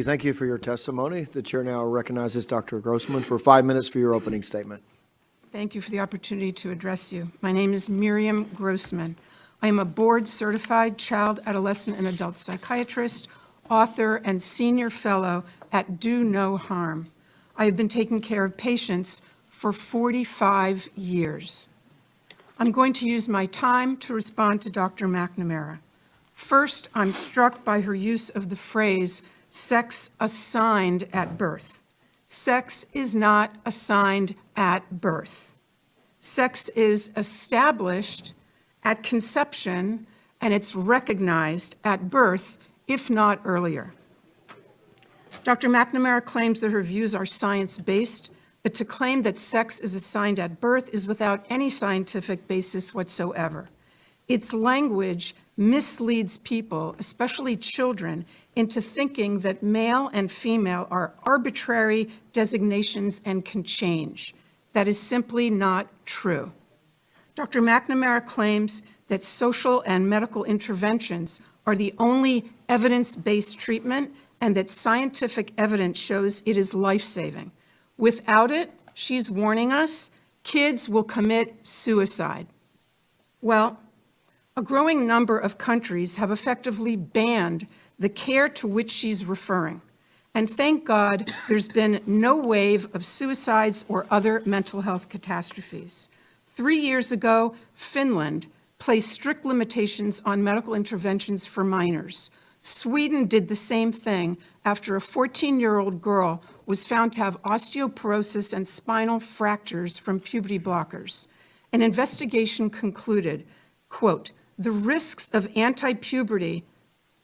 Thank you for your testimony. The chair now recognizes Dr. Grossman for 5 minutes for your opening statement. Thank you for the opportunity to address you. My name is Miriam Grossman. I am a board-certified child, adolescent, and adult psychiatrist, author, and senior fellow at Do No Harm. I have been taking care of patients for 45 years. I'm going to use my time to respond to Dr. McNamara. First, I'm struck by her use of the phrase, sex assigned at birth. Sex is not assigned at birth. Sex is established at conception, and it's recognized at birth, if not earlier. Dr. McNamara claims that her views are science-based, but to claim that sex is assigned at birth is without any scientific basis whatsoever. Its language misleads people, especially children, into thinking that male and female are arbitrary designations and can change. That is simply not true. Dr. McNamara claims that social and medical interventions are the only evidence-based treatment and that scientific evidence shows it is life-saving. Without it, she's warning us, kids will commit suicide. Well, a growing number of countries have effectively banned the care to which she's referring. And thank God there's been no wave of suicides or other mental health catastrophes. 3 years ago, Finland placed strict limitations on medical interventions for minors. Sweden did the same thing after a 14-year-old girl was found to have osteoporosis and spinal fractures from puberty blockers. An investigation concluded, quote, the risks of anti-puberty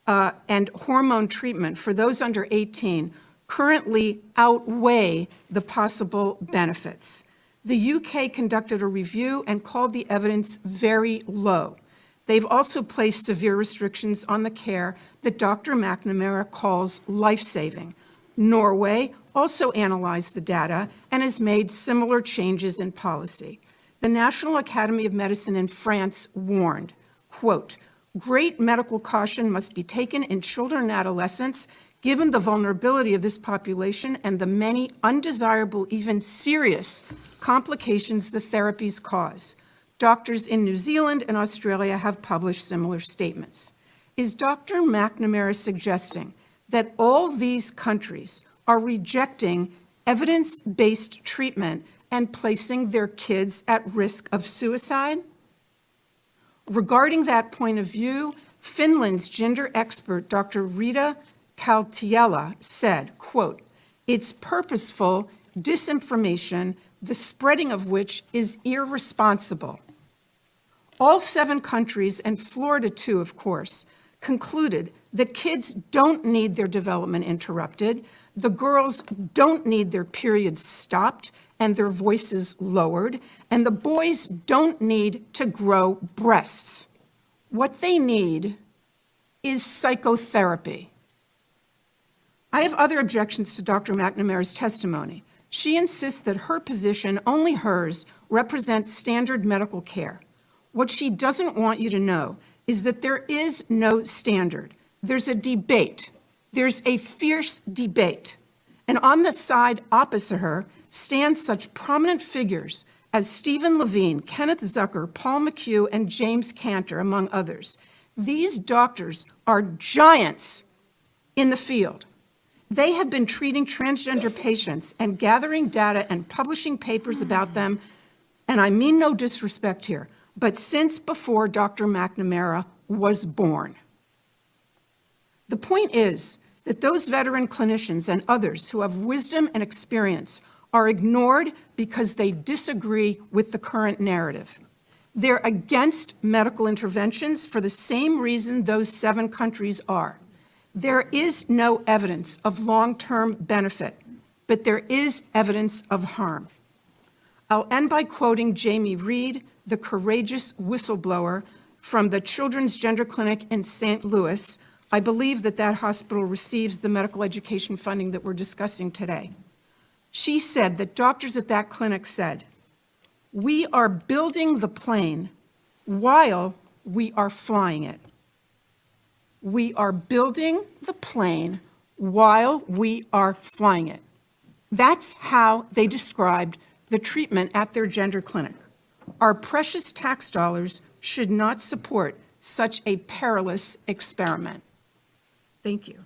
and hormone treatment for those under 18 currently outweigh the possible benefits. The UK conducted a review and called the evidence very low. They've also placed severe restrictions on the care that Dr. McNamara calls life-saving. Norway also analyzed the data and has made similar changes in policy. The National Academy of Medicine in France warned, quote, great medical caution must be taken in children and adolescents given the vulnerability of this population and the many undesirable, even serious complications the therapies cause. Doctors in New Zealand and Australia have published similar statements. Is Dr. McNamara suggesting that all these countries are rejecting evidence-based treatment and placing their kids at risk of suicide? Regarding that point of view, Finland's gender expert, Dr. Rita Kaltiela, said, quote, it's purposeful disinformation, the spreading of which is irresponsible. All 7 countries, and Florida too, of course, concluded that kids don't need their development interrupted, the girls don't need their periods stopped and their voices lowered, and the boys don't need to grow breasts. What they need is psychotherapy. I have other objections to Dr. McNamara's testimony. She insists that her position, only hers, represents standard medical care. What she doesn't want you to know is that there is no standard. There's a debate. There's a fierce debate. And on the side opposite her stand such prominent figures as Stephen Levine, Kenneth Zucker, Paul McHugh, and James Cantor, among others. These doctors are giants in the field. They have been treating transgender patients and gathering data and publishing papers about them, and I mean no disrespect here, but since before Dr. McNamara was born. The point is that those veteran clinicians and others who have wisdom and experience are ignored because they disagree with the current narrative. They're against medical interventions for the same reason those 7 countries are. There is no evidence of long-term benefit, but there is evidence of harm. I'll end by quoting Jamie Reed, the courageous whistleblower from the Children's Gender Clinic in St. Louis. I believe that that hospital receives the medical education funding that we're discussing today. She said that doctors at that clinic said, we are building the plane while we are flying it. We are building the plane while we are flying it. That's how they described the treatment at their gender clinic. Our precious tax dollars should not support such a perilous experiment. Thank you.